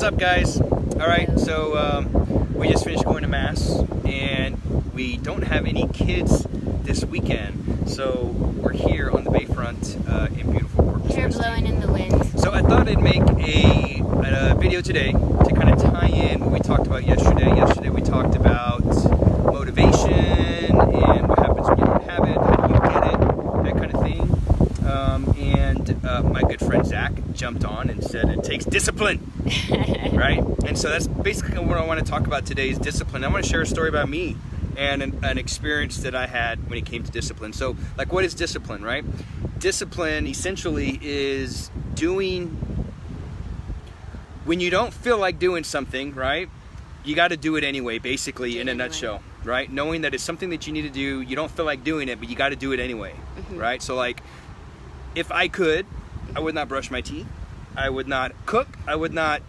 What's up, guys? All right, so we just finished going to Mass, and we don't have any kids this weekend, so we're here on the bayfront in beautiful Corpus Hair Christi. blowing in the wind. So I thought I'd make a video today to kind of tie in what we talked about yesterday. Yesterday we talked about motivation and what happens when you don't have it, how do you get it, that kind of thing. My good friend Zach jumped on and said it takes discipline, right? And so that's basically what I want to talk about today is discipline. I want to share a story about me and an experience that I had when it came to discipline. So, like, what is discipline, right? Discipline essentially is doing when you don't feel like doing something, right? You got to do it anyway, basically, in a nutshell, right? Knowing that it's something that you need to do, you don't feel like doing it, but you got to do it anyway, right? So, like, if I could, I would not brush my teeth, I would not cook, I would not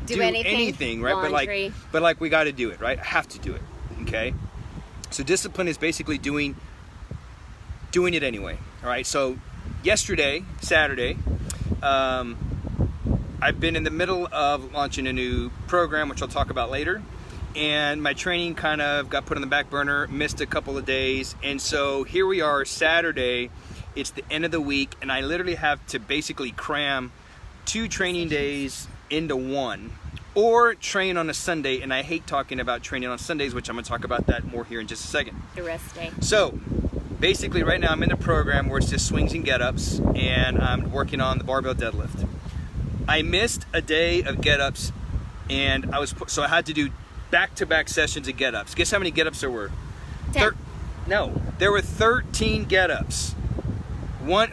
do anything, right? But like we got to do it, right? I have to do it, okay? So discipline is basically doing it anyway, all right? So yesterday, Saturday, I've been in the middle of launching a new program, which I'll talk about later, and my training kind of got put on the back burner, missed a couple of days, and so here we are, Saturday. It's the end of the week, and I literally have to basically cram 2 training days into one, or train on a Sunday, and I hate talking about training on Sundays, which I'm going to talk about that more here in just a second. The rest day. So, basically right now I'm in a program where it's just swings and get-ups, and I'm working on the barbell deadlift. I missed a day of get-ups, and so I had to do back-to-back sessions of get-ups. Guess how many get-ups there were? 10. No, there were 13 get-ups.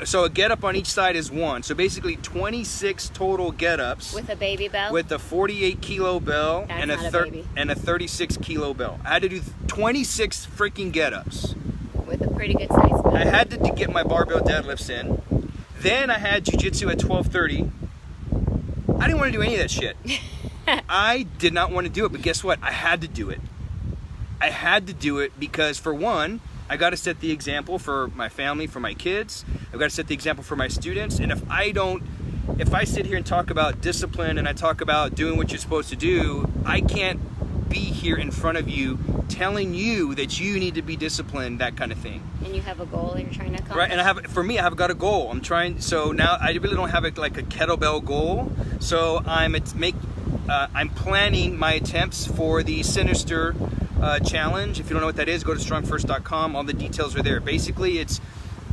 So a get-up on each side is 1. So basically 26 total get-ups. With a baby bell? With a 48 kilo bell and a 36 kilo bell. I had to do 26 freaking get-ups. With a pretty good size bell. I had to get my barbell deadlifts in. Then I had jiu-jitsu at 12:30. I didn't want to do any of that shit. I did not want to do it, but guess what? I had to do it. I had to do it because, for one, I got to set the example for my family, for my kids. I've got to set the example for my students. And if I sit here and talk about discipline and I talk about doing what you're supposed to do, I can't be here in front of you telling you that you need to be disciplined, that kind of thing. And you have a goal you're trying to accomplish. Right, and I've got a goal. So now I really don't have like a kettlebell goal. So I'm planning my attempts for the Sinister challenge. If you don't know what that is, go to strongfirst.com. All the details are there. Basically, it's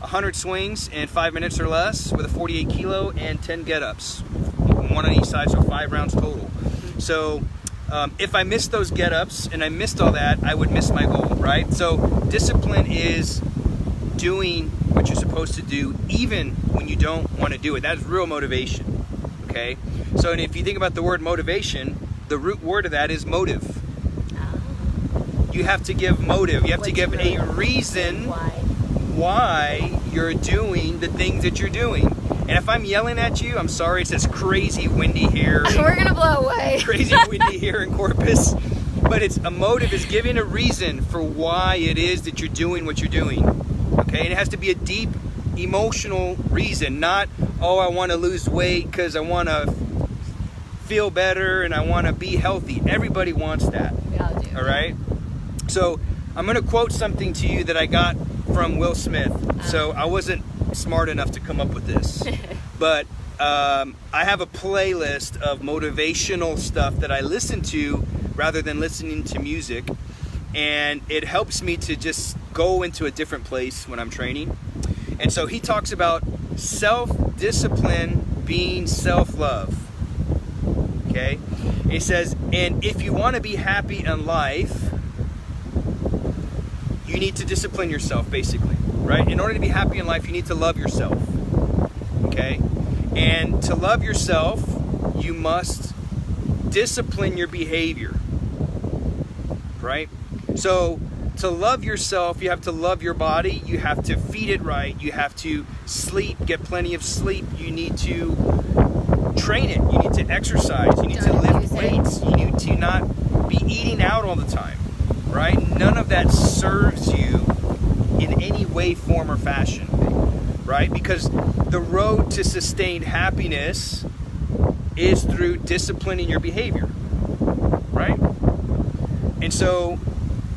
100 swings in 5 minutes or less with a 48 kilo and 10 get-ups, 1 on each side, so 5 rounds total. So if I missed those get-ups and I missed all that, I would miss my goal, right? So discipline is doing what you're supposed to do even when you don't want to do it. That's real motivation, okay? So and if you think about the word motivation, the root word of that is motive. You have to give motive. You have to give a reason why you're doing the things that you're doing. And if I'm yelling at you, I'm sorry, it's this crazy windy here. We're gonna blow away. Crazy windy here in Corpus. But it's a motive is giving a reason for why it is that you're doing what you're doing. Okay, and it has to be a deep emotional reason, not, oh, I want to lose weight because I want to feel better and I want to be healthy. Everybody wants that. We all do. All right? So I'm going to quote something to you that I got from Will Smith. So I wasn't smart enough to come up with this. But I have a playlist of motivational stuff that I listen to rather than listening to music. And it helps me to just go into a different place when I'm training. And so he talks about self-discipline being self-love. Okay? He says, and if you want to be happy in life, you need to discipline yourself, basically, right? In order to be happy in life, you need to love yourself, okay? And to love yourself, you must discipline your behavior, right? So to love yourself, you have to love your body, you have to feed it right, you have to sleep, get plenty of sleep, you need to train it, you need to exercise, you need to lift weights, you need to not be eating out all the time. Right? None of that serves you in any way, form, or fashion. Right? Because the road to sustained happiness is through disciplining your behavior, right? And so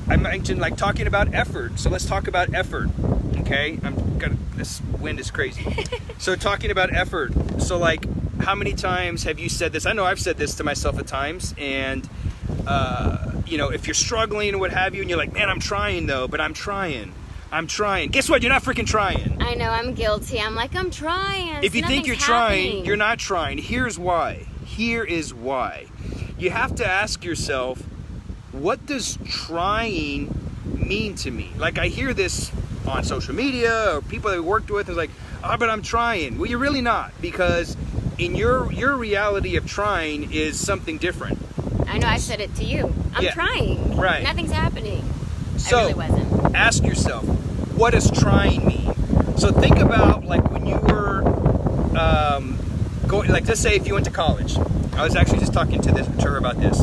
I mentioned like talking about effort. So let's talk about effort, okay? This wind is crazy. So talking about effort. So like, how many times have you said this? I know I've said this to myself at times, and you know, if you're struggling or what have you, and you're like, man, I'm trying though, but I'm trying. Guess what? You're not freaking trying. I know, I'm guilty. I'm like, I'm trying. If you think you're trying, you're not trying. Here's why. Here is why. You have to ask yourself, what does trying mean to me? Like, I hear this on social media or people that we worked with, is like, oh, but I'm trying. Well, you're really not, because in your reality of trying is something different. I know, I said it to you. I'm trying. Right. Nothing's happening. So, I really wasn't. Ask yourself, what does trying mean? So think about like when you were going, like, let's say if you went to college. I was actually just talking to her about this.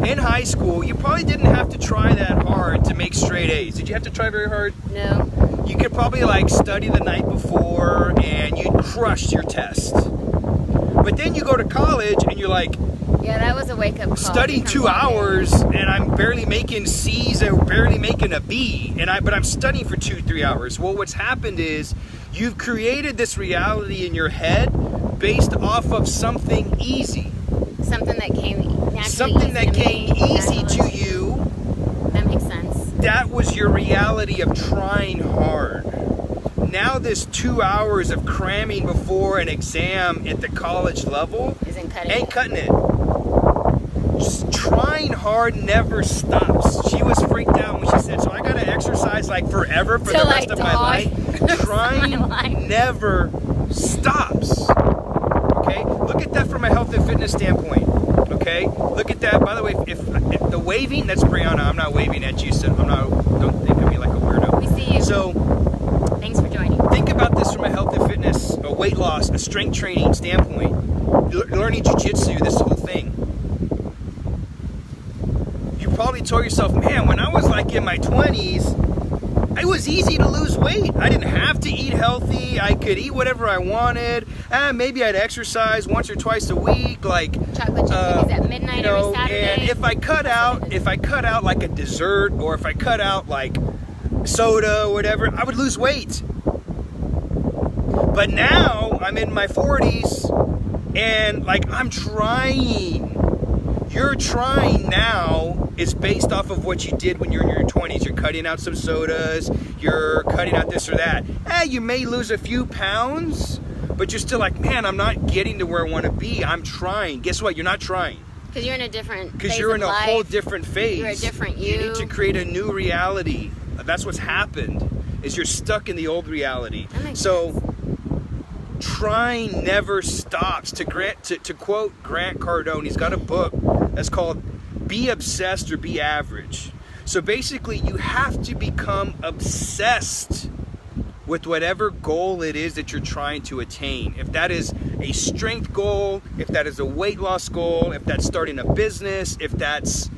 In high school, you probably didn't have to try that hard to make straight A's. Did you have to try very hard? No. You could probably like study the night before and you'd crush your test. But then you go to college and you're like, yeah, that was a wake-up call. Studying 2 hours and I'm barely making C's or barely making a B, but I'm studying for 2-3 hours. Well, what's happened is you've created this reality in your head based off of something easy. Something that came naturally. Something that came easy to you. That makes sense. That was your reality of trying hard. Now this 2 hours of cramming before an exam at the college level ain't cutting it. Just trying hard never stops. She was freaked out when she said, so I gotta exercise like forever for the rest of my life. Trying never stops. Okay? Look at that from a health and fitness standpoint. Okay? Look at that. By the way, if the waving, that's Brianna. I'm not waving at you, so don't think of me like a weirdo. We see you. So thanks for joining. Think about this from a health and fitness, a weight loss, a strength training standpoint. Learning jiu-jitsu, this whole thing. You probably told yourself, man, when I was like in my 20s, it was easy to lose weight. I didn't have to eat healthy. I could eat whatever I wanted. Maybe I'd exercise once or twice a week, like chocolate chip cookies at midnight every Saturday. And if I cut out like a dessert, or if I cut out like soda or whatever, I would lose weight. But now I'm in my 40s and like I'm trying. Your trying now is based off of what you did when you're in your 20s. You're cutting out some sodas, you're cutting out this or that. You may lose a few pounds, but you're still like, man, I'm not getting to where I want to be. I'm trying. Guess what? You're not trying. Because you're in a different phase Because you're in a life. whole different phase. You're a different you. You need to create a new reality. That's what's happened, is you're stuck in the old reality. That makes so sense. Trying never stops. To quote Grant Cardone, he's got a book that's called Be Obsessed or Be Average. So basically you have to become obsessed with whatever goal it is that you're trying to attain. If that is a strength goal, if that is a weight loss goal, if that's starting a business, if that's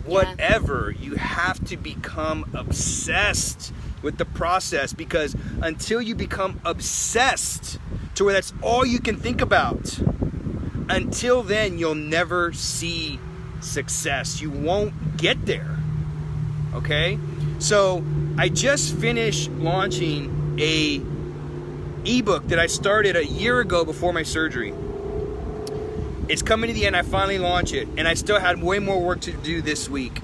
whatever, you have to become obsessed with the process, because until you become obsessed to where that's all you can think about, until then you'll never see success. You won't get there. Okay? So I just finished launching a ebook that I started a year ago before my surgery. It's coming to the end. I finally launched it, and I still had way more work to do this week.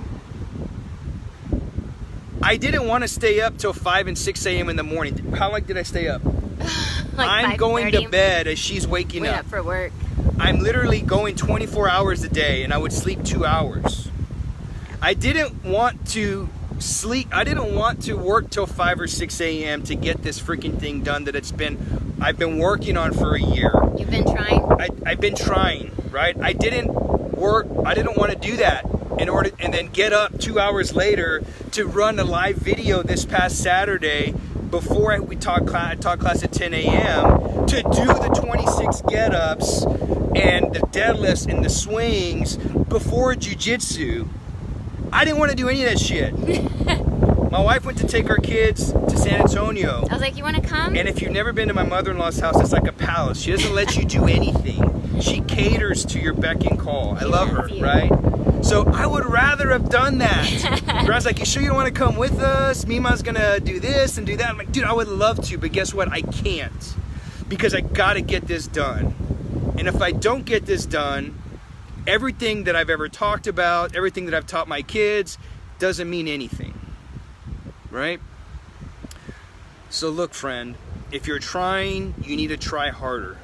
I didn't want to stay up till 5 and 6 a.m. in the morning. How long did I stay up? Like I'm going to bed as she's waking Went up. up for work. I'm literally going 24 hours a day, and I would sleep 2 hours. I didn't want to sleep. I didn't want to work till 5 or 6 a.m. to get this freaking thing done that I've been working on for a year. You've been trying? I've been trying, right? I didn't want to do that and then get up 2 hours later to run a live video this past Saturday before I taught class at 10 a.m. to do the 26 get-ups and the deadlifts and the swings before jiu-jitsu. I didn't want to do any of that shit. My wife went to take our kids to San Antonio. I was like, you want to come? And if you've never been to my mother-in-law's house, it's like a palace. She doesn't let you do anything. She caters to your beck and call. I love her, right? So I would rather have done that. I was like, you sure you don't want to come with us? Mima's gonna do this and do that. I'm like, dude, I would love to, but guess what? I can't. Because I gotta get this done. And if I don't get this done, everything that I've ever talked about, everything that I've taught my kids, doesn't mean anything. Right? So look, friend, if you're trying, you need to try harder.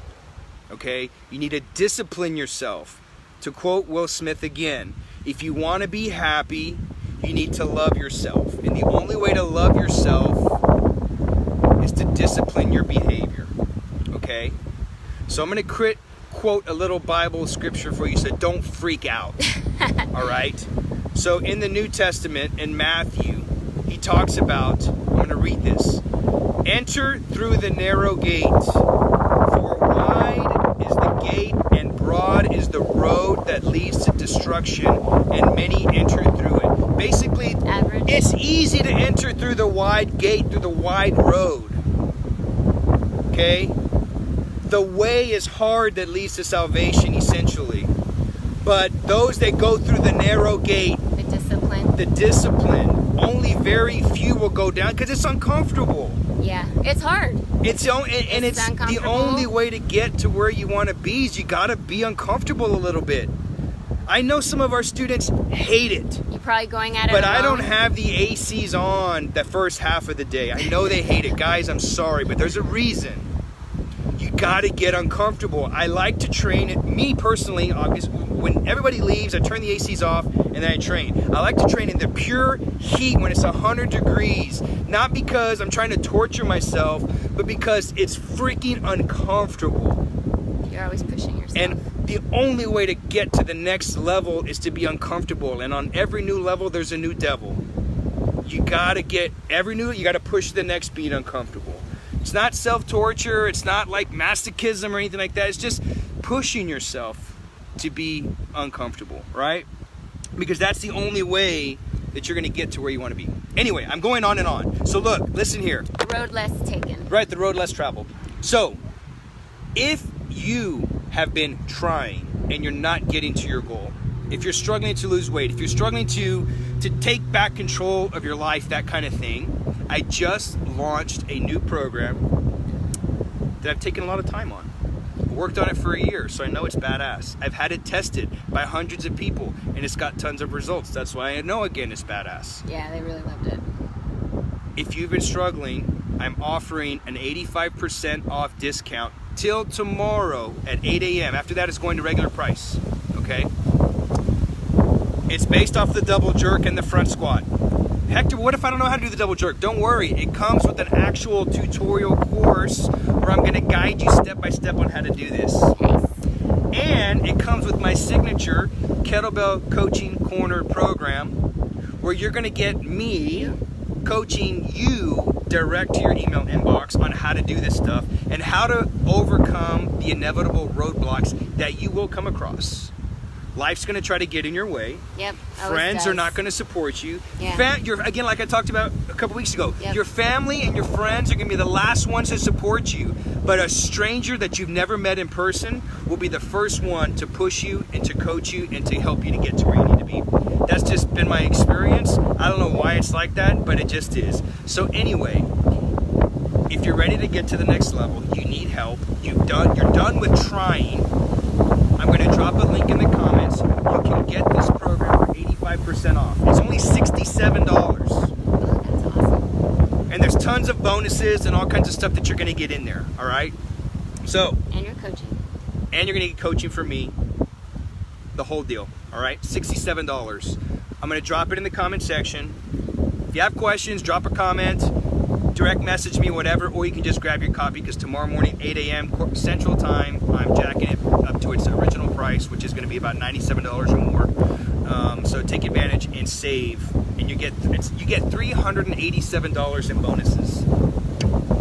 Okay? You need to discipline yourself. To quote Will Smith again, if you want to be happy, you need to love yourself. And the only way to love yourself is to discipline your behavior. Okay? So I'm going to quote a little Bible scripture for you, so don't freak out. All right? So in the New Testament, in Matthew, he talks about, I'm going to read this. Enter through the narrow gate, for wide is the gate and broad is the road that leads to destruction, and many enter through it. Basically, it's easy to enter through the wide gate, through the wide road. Okay? The way is hard that leads to salvation, essentially. But those that go through the narrow gate, the discipline, only very few will go down because it's uncomfortable. Yeah, it's hard. It's the only way to get to where you want to be is you got to be uncomfortable a little bit. I know some of our students hate it. You're probably going at it But alone. I don't have the ACs on the first half of the day. I know they hate it. Guys, I'm sorry, but there's a reason. You got to get uncomfortable. I like to train it. Me personally, when everybody leaves, I turn the ACs off and then I train. I like to train in the pure heat when it's 100 degrees. Not because I'm trying to torture myself, but because it's freaking uncomfortable. You're always pushing yourself. And the only way to get to the next level is to be uncomfortable. And on every new level, there's a new devil. You got to push the next beat uncomfortable. It's not self-torture. It's not like masochism or anything like that. It's just pushing yourself to be uncomfortable, right? Because that's the only way that you're going to get to where you want to be. Anyway, I'm going on and on. So look, listen here. The road less taken. Right, the road less traveled. So, if you have been trying and you're not getting to your goal, if you're struggling to lose weight, if you're struggling to take back control of your life, that kind of thing, I just launched a new program that I've taken a lot of time on. I worked on it for a year, so I know it's badass. I've had it tested by hundreds of people, and it's got tons of results. That's why I know, again, it's badass. Yeah, they really loved it. If you've been struggling, I'm offering an 85% off discount till tomorrow at 8 a.m. After that, it's going to regular price, okay? It's based off the double jerk and the front squat. Hector, what if I don't know how to do the double jerk? Don't worry, it comes with an actual tutorial course where I'm going to guide you step by step on how to do this. And it comes with my signature kettlebell coaching corner program where you're going to get me coaching you direct to your email inbox on how to do this stuff and how to overcome the inevitable roadblocks that you will come across. Life's going to try to get in your way. Yep. Friends are not going to support you. Yeah. Again, like I talked about a couple weeks ago, yep. Your family and your friends are going to be the last ones to support you. But a stranger that you've never met in person will be the first one to push you and to coach you and to help you to get to where you need to be. That's just been my experience. I don't know why it's like that, but it just is. So anyway, if you're ready to get to the next level, you need help. You're done with trying. I'm going to drop a link in the comments. You can get this program for 85% off. It's only $67. Oh, that's awesome. And there's tons of bonuses and all kinds of stuff that you're going to get in there. All right? So. And you're coaching. And you're going to get coaching from me. The whole deal. All right? $67. I'm going to drop it in the comment section. If you have questions, drop a comment. Direct message me, whatever, or you can just grab your copy because tomorrow morning, 8 a.m. Central Time, I'm jacking it up to its original price, which is going to be about $97 or more. So take advantage and save, and you get $387 in bonuses.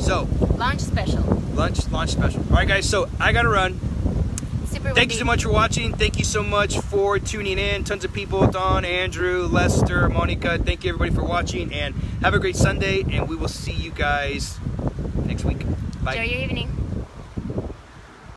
So launch special. Launch special. All right, guys. So I gotta run. super Thank you so much for watching. Thank you so much for tuning in. Tons of people, Dawn, Andrew, Lester, Monica. Thank you everybody for watching, and have a great Sunday, and we will see you guys next week. Bye. Enjoy your evening.